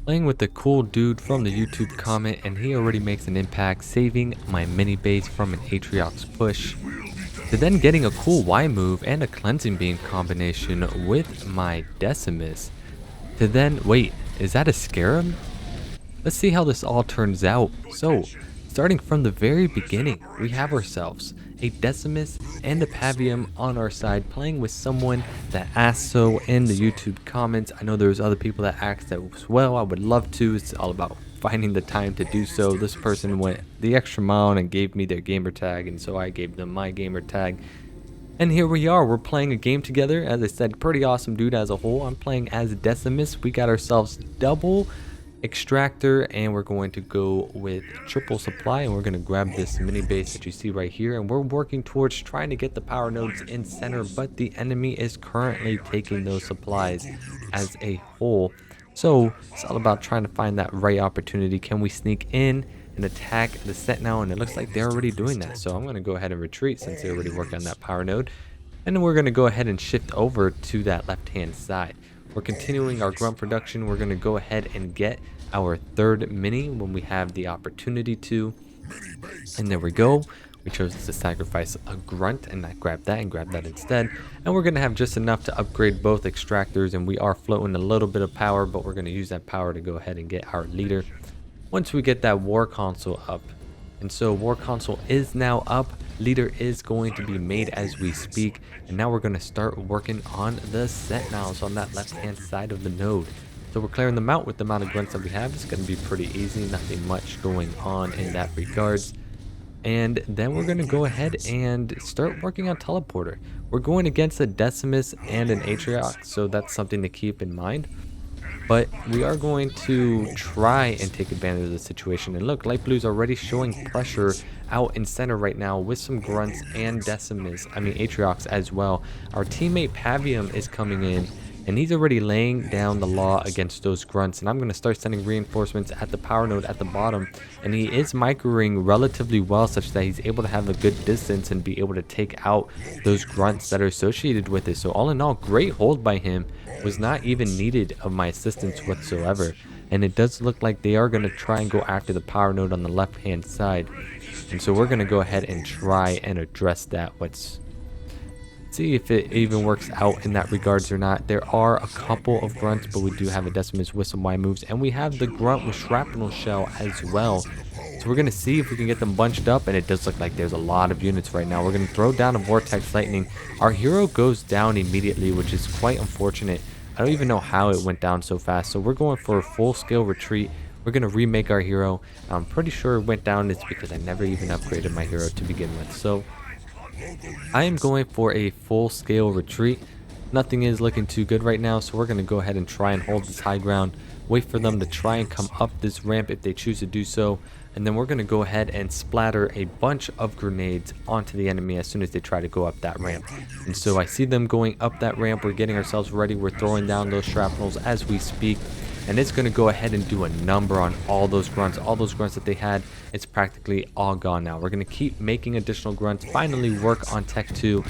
Playing with the cool dude from the YouTube comment, and he already makes an impact, saving my mini base from an Atriox push. To then getting a cool Y move and a cleansing beam combination with my Decimus. To then, wait, is that a Scarab? Let's see how this all turns out. So, starting from the very beginning, we have ourselves a Decimus and a Pavium on our side, playing with someone that asked so in the YouTube comments. I know there's other people that asked that as well. I would love to. It's all about finding the time to do so. This person went the extra mile and gave me their gamer tag, and so I gave them my gamer tag. And here we are, we're playing a game together. As I said, pretty awesome dude as a whole. I'm playing as Decimus. We got ourselves double extractor, and we're going to go with triple supply, and we're going to grab this mini base that you see right here, and we're working towards trying to get the power nodes in center, but the enemy is currently taking those supplies as a whole. So it's all about trying to find that right opportunity. Can we sneak in and attack the set now? And it looks like they're already doing that, so I'm going to go ahead and retreat since they already worked on that power node, and then we're going to go ahead and shift over to that left hand side. We're continuing our grunt production. We're going to go ahead and get our third mini when we have the opportunity to. And there we go. We chose to sacrifice a grunt and not grab that, and grab that instead. And we're going to have just enough to upgrade both extractors, and we are floating a little bit of power, but we're going to use that power to go ahead and get our leader once we get that war console up. And so war console is now up. Leader is going to be made as we speak, and now we're going to start working on the sentinels on that left hand side of the node. So we're clearing them out with the amount of grunts that we have. It's going to be pretty easy, nothing much going on in that regards. And then we're going to go ahead and start working on teleporter. We're going against a Decimus and an Atriox, so that's something to keep in mind. But we are going to try and take advantage of the situation. And look, light blue's already showing pressure out in center right now with some grunts and Atriox as well. Our teammate Pavium is coming in, and he's already laying down the law against those grunts. And I'm going to start sending reinforcements at the power node at the bottom. And he is microing relatively well, such that he's able to have a good distance and be able to take out those grunts that are associated with it. So all in all, great hold by him. Was not even needed of my assistance whatsoever. And it does look like they are going to try and go after the power node on the left hand side. And so we're going to go ahead and try and address that. Let's see if it even works out in that regards or not. There are a couple of grunts, but we do have a Decimus with some Y moves, and we have the grunt with shrapnel shell as well. So we're going to see if we can get them bunched up, and it does look like there's a lot of units right now. We're going to throw down a vortex lightning. Our hero goes down immediately, which is quite unfortunate. I don't even know how it went down so fast. So we're going for a full scale retreat. We're going to remake our hero. I'm pretty sure it went down. It's because I never even upgraded my hero to begin with. So I am going for a full scale retreat. Nothing is looking too good right now, so we're going to go ahead and try and hold this high ground. Wait for them to try and come up this ramp if they choose to do so. And then we're going to go ahead and splatter a bunch of grenades onto the enemy as soon as they try to go up that ramp. And so I see them going up that ramp. We're getting ourselves ready. We're throwing down those shrapnels as we speak. And it's going to go ahead and do a number on all those grunts. All those grunts that they had, it's practically all gone now. We're going to keep making additional grunts, finally work on Tech 2.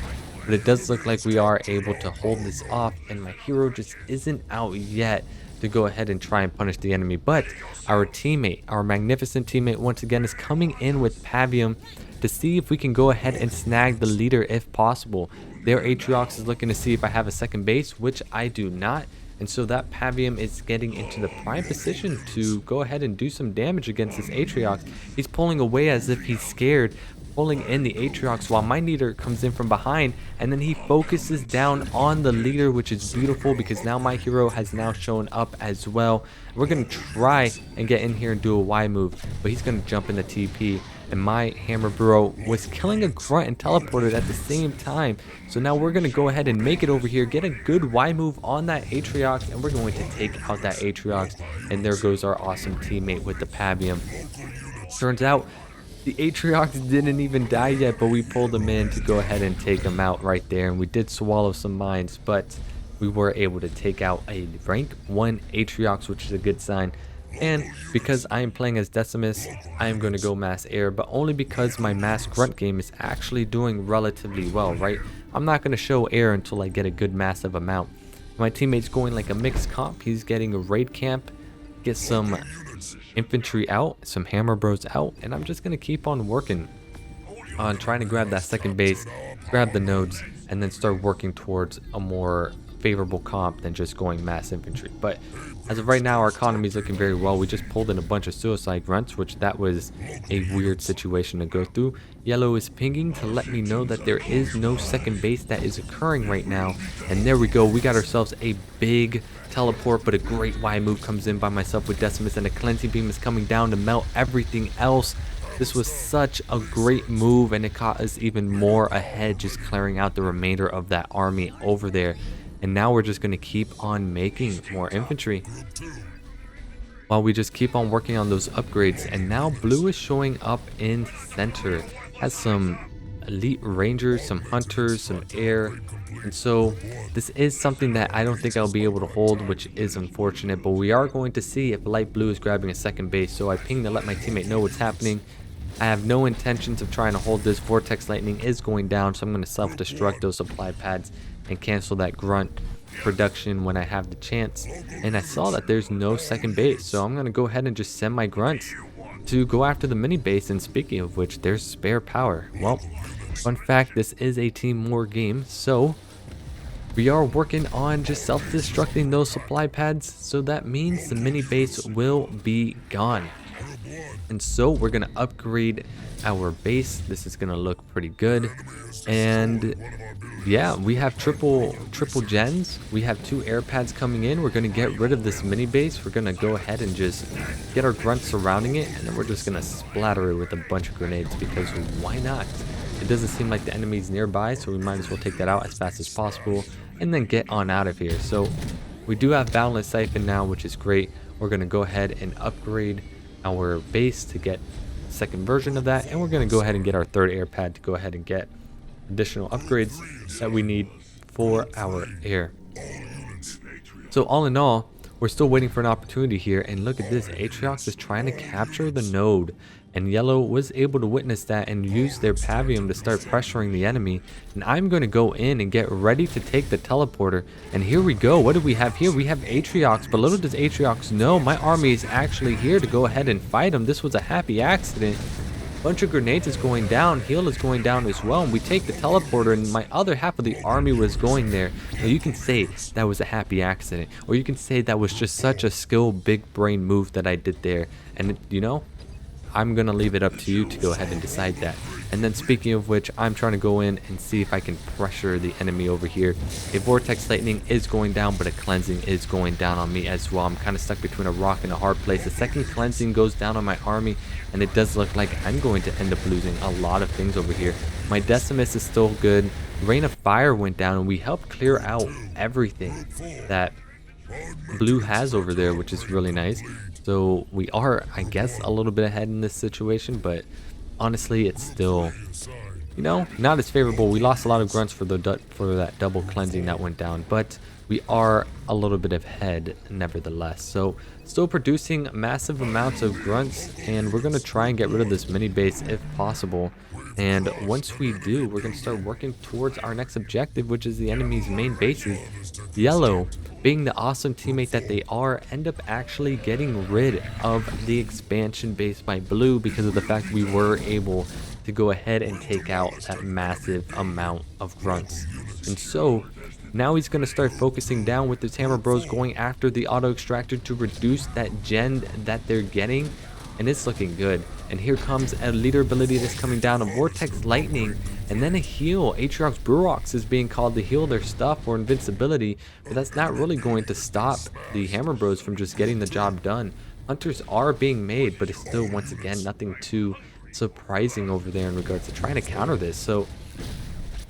But it does look like we are able to hold this off. And my hero just isn't out yet to go ahead and try and punish the enemy. But our teammate, our magnificent teammate, once again is coming in with Pavium to see if we can go ahead and snag the leader if possible. Their Atriox is looking to see if I have a second base, which I do not. And so that Pavium is getting into the prime position to go ahead and do some damage against this Atriox. He's pulling away as if he's scared, pulling in the Atriox while my leader comes in from behind, and then he focuses down on the leader, which is beautiful because now my hero has now shown up as well. We're going to try and get in here and do a Y move, but he's going to jump in the TP, and my hammer bro was killing a grunt and teleported at the same time. So now we're going to go ahead and make it over here, get a good Y move on that Atriox, and we're going to take out that Atriox. And there goes our awesome teammate with the Pavium. Turns out the Atriox didn't even die yet, but we pulled him in to go ahead and take him out right there. And we did swallow some mines, but we were able to take out a rank 1 Atriox, which is a good sign. And because I am playing as Decimus, I am going to go mass air, but only because my mass grunt game is actually doing relatively well, right? I'm not going to show air until I get a good massive amount. My teammate's going like a mixed comp. He's getting a raid camp get some infantry out, some hammer bros out, and I'm just gonna keep on working on trying to grab that second base, grab the nodes, and then start working towards a more favorable comp than just going mass infantry. But as of right now, our economy is looking very well. We just pulled in a bunch of suicide grunts, which that was a weird situation to go through. Yellow is pinging to let me know that there is no second base that is occurring right now. And there we go. We got ourselves a big teleport, but a great Y move comes in by myself with Decimus, and a cleansing beam is coming down to melt everything else. This was such a great move, and it caught us even more ahead, just clearing out the remainder of that army over there. And now we're just going to keep on making more infantry while we just keep on working on those upgrades. And now blue is showing up in center, has some elite rangers, some hunters, some air. And so this is something that I don't think I'll be able to hold, which is unfortunate. But we are going to see if light blue is grabbing a second base. So I ping to let my teammate know what's happening. I have no intentions of trying to hold this. Vortex lightning is going down, so I'm going to self-destruct those supply pads and cancel that grunt production when I have the chance. And I saw that there's no second base, so I'm going to go ahead and just send my grunts to go after the mini base. And speaking of which, there's spare power. Well, fun fact, this is a team war game, so we are working on just self-destructing those supply pads, so that means the mini base will be gone. And so we're going to upgrade our base. This is going to look pretty good. And yeah, we have triple gens. We have 2 air pads coming in. We're going to get rid of this mini base. We're going to go ahead and just get our grunts surrounding it, and then we're just going to splatter it with a bunch of grenades, because why not? It doesn't seem like the enemy's nearby, so we might as well take that out as fast as possible and then get on out of here. So we do have Boundless Siphon now, which is great. We're going to go ahead and upgrade our base to get second version of that, and we're going to go ahead and get our 3rd air pad to go ahead and get additional upgrades that we need for our air. So all in all, we're still waiting for an opportunity here, and look at this. Atriox is trying to capture the node, and yellow was able to witness that and use their Pavium to start pressuring the enemy. And I'm going to go in and get ready to take the teleporter. And here we go. What do we have here? We have Atriox, but little does Atriox know my army is actually here to go ahead and fight him. This was a happy accident. Bunch of grenades is going down, heal is going down as well, and we take the teleporter, and my other half of the army was going there. Now you can say that was a happy accident, or you can say that was just such a skill big brain move that I did there. And you know, I'm gonna leave it up to you to go ahead and decide that. And then speaking of which, I'm trying to go in and see if I can pressure the enemy over here. A Vortex Lightning is going down, but a Cleansing is going down on me as well. I'm kind of stuck between a rock and a hard place. The second Cleansing goes down on my army, and it does look like I'm going to end up losing a lot of things over here. My Decimus is still good. Rain of Fire went down, and we helped clear out everything that blue has over there, which is really nice. So we are, I guess, a little bit ahead in this situation, but honestly, it's still, you know, not as favorable. We lost a lot of grunts for that double cleansing that went down, but we are a little bit ahead nevertheless. So still producing massive amounts of grunts, and we're going to try and get rid of this mini base if possible. And once we do, we're going to start working towards our next objective, which is the enemy's main bases. Yellow, being the awesome teammate that they are, end up actually getting rid of the expansion base by blue because of the fact we were able to go ahead and take out that massive amount of grunts. And so now he's going to start focusing down with his hammer bros, going after the auto extractor to reduce that gen that they're getting, and it's looking good. And here comes a leader ability that's coming down, a Vortex Lightning, and then a heal. Atriox Brurox is being called to heal their stuff for invincibility, but that's not really going to stop the hammer bros from just getting the job done. Hunters are being made, but it's still, once again, nothing too surprising over there in regards to trying to counter this. So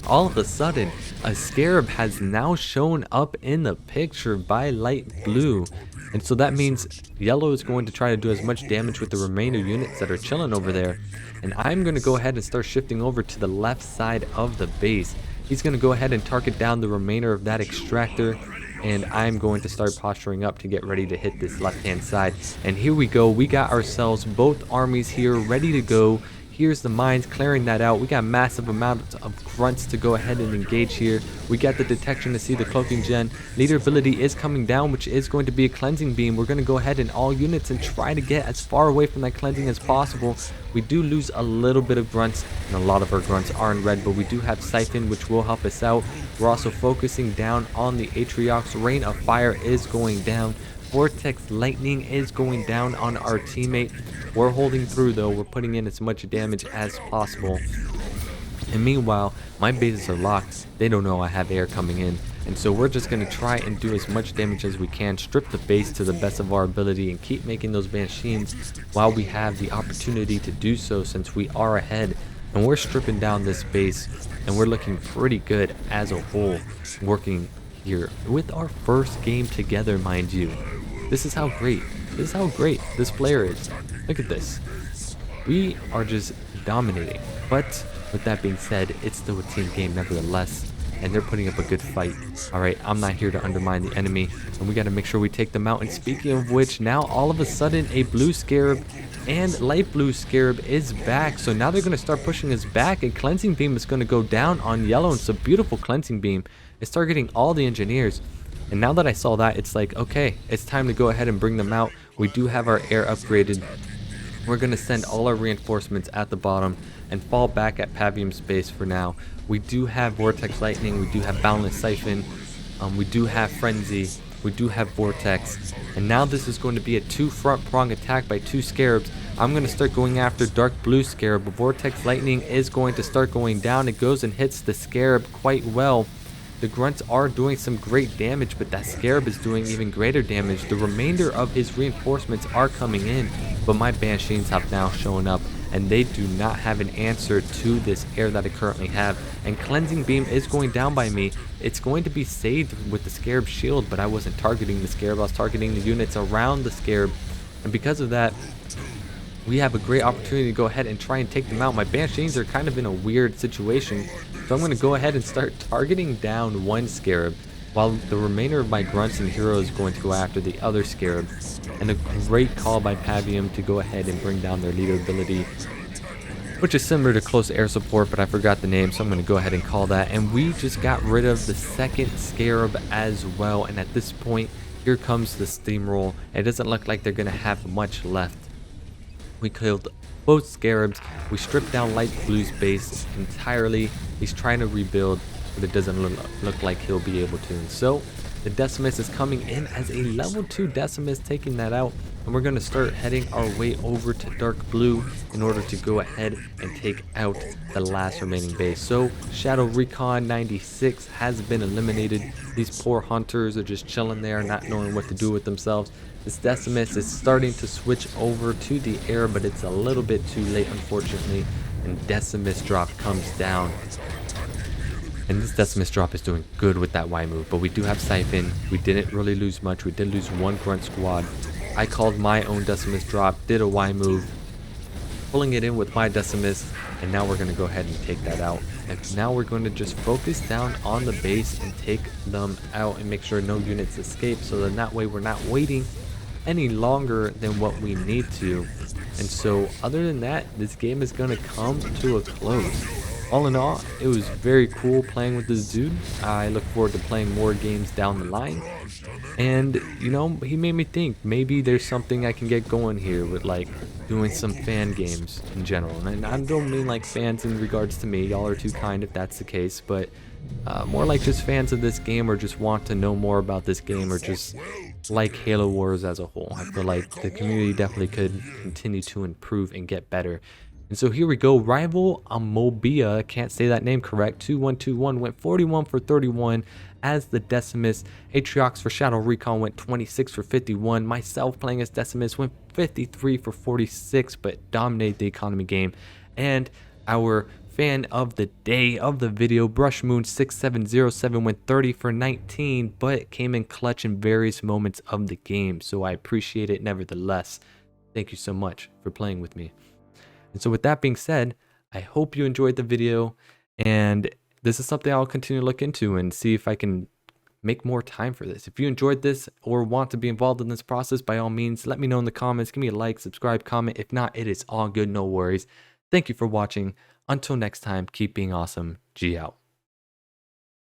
all of a sudden, a Scarab has now shown up in the picture by light blue. And so that means yellow is going to try to do as much damage with the remainder units that are chilling over there. And I'm going to go ahead and start shifting over to the left side of the base. He's going to go ahead and target down the remainder of that extractor. And I'm going to start posturing up to get ready to hit this left-hand side. And here we go. We got ourselves both armies here ready to go. Here's the mines, clearing that out. We got massive amounts of grunts to go ahead and engage here. We got the detection to see the cloaking gen. Leader ability is coming down, which is going to be a cleansing beam. We're going to go ahead in all units and try to get as far away from that cleansing as possible. We do lose a little bit of grunts, and a lot of our grunts are in red, but we do have Siphon, which will help us out. We're also focusing down on the Atriox. Rain of Fire is going down. Vortex Lightning is going down on our teammate. We're holding through though. We're putting in as much damage as possible. And meanwhile, my bases are locked. They don't know I have air coming in. And so we're just going to try and do as much damage as we can, strip the base to the best of our ability, and keep making those machines while we have the opportunity to do so, since we are ahead. And we're stripping down this base, and we're looking pretty good as a whole, working here with our first game together, mind you. This is how great this player is. Look at this. We are just dominating. But with that being said, it's still a team game nevertheless, and they're putting up a good fight. Alright, I'm not here to undermine the enemy, and we got to make sure we take them out. And speaking of which, now all of a sudden a blue scarab and light blue scarab is back. So now they're going to start pushing us back, and cleansing beam is going to go down on yellow. And it's a beautiful cleansing beam. It's targeting all the engineers. And now that I saw that, it's like, okay, it's time to go ahead and bring them out. We do have our air upgraded. We're going to send all our reinforcements at the bottom and fall back at Pavium's base for now. We do have Vortex Lightning. We do have Boundless Siphon. We do have Frenzy. We do have Vortex. And now this is going to be a two front prong attack by two scarabs. I'm going to start going after Dark Blue Scarab. But Vortex Lightning is going to start going down. It goes and hits the scarab quite well. The grunts are doing some great damage, but that scarab is doing even greater damage. The remainder of his reinforcements are coming in, but my Banshees have now shown up, and they do not have an answer to this air that I currently have. And cleansing beam is going down by me. It's going to be saved with the scarab shield, but I wasn't targeting the scarab. I was targeting the units around the scarab, and because of that, we have a great opportunity to go ahead and try and take them out. My Banshees are kind of in a weird situation, so I'm going to go ahead and start targeting down one scarab, while the remainder of my grunts and heroes is going to go after the other scarab. And a great call by Pavium to go ahead and bring down their leader ability, which is similar to close air support, but I forgot the name, so I'm going to go ahead and call that. And we just got rid of the second scarab as well, and at this point, here comes the steamroll. It doesn't look like they're going to have much left. We killed both scarabs. We stripped down Light Blue's base entirely. He's trying to rebuild, but it doesn't look like he'll be able to. And so the Decimus is coming in as a level 2 Decimus, taking that out. And we're going to start heading our way over to Dark Blue in order to go ahead and take out the last remaining base. So Shadow Recon 96 has been eliminated. These poor hunters are just chilling there, not knowing what to do with themselves. This Decimus is starting to switch over to the air, but it's a little bit too late, unfortunately. And Decimus drop comes down. And this Decimus drop is doing good with that Y move, but we do have Siphon. We didn't really lose much. We did lose one grunt squad. I called my own Decimus drop, did a Y move, pulling it in with my Decimus, and now we're going to go ahead and take that out. And now we're going to just focus down on the base and take them out and make sure no units escape, so then that way we're not waiting any longer than what we need to. And so other than that, this game is going to come to a close. All in all, it was very cool playing with this dude. I look forward to playing more games down the line. And, you know, he made me think maybe there's something I can get going here with, like, doing some fan games in general. And I don't mean like fans in regards to me. Y'all are too kind if that's the case. But more like just fans of this game, or just want to know more about this game, or just like Halo Wars as a whole. I feel like the community definitely could continue to improve and get better. And so here we go. Rival Amobia, can't say that name correct, 2121 went 41 for 31 as the Decimus. Atriox for Shadow Recon went 26 for 51. Myself playing as Decimus went 53 for 46, but dominated the economy game. And our fan of the day of the video, Brushmoon 6707 went 30 for 19, but came in clutch in various moments of the game. So I appreciate it nevertheless. Thank you so much for playing with me. And so with that being said, I hope you enjoyed the video, and this is something I'll continue to look into and see if I can make more time for this. If you enjoyed this or want to be involved in this process, by all means, let me know in the comments. Give me a like, subscribe, comment. If not, it is all good, no worries. Thank you for watching. Until next time, keep being awesome. G out.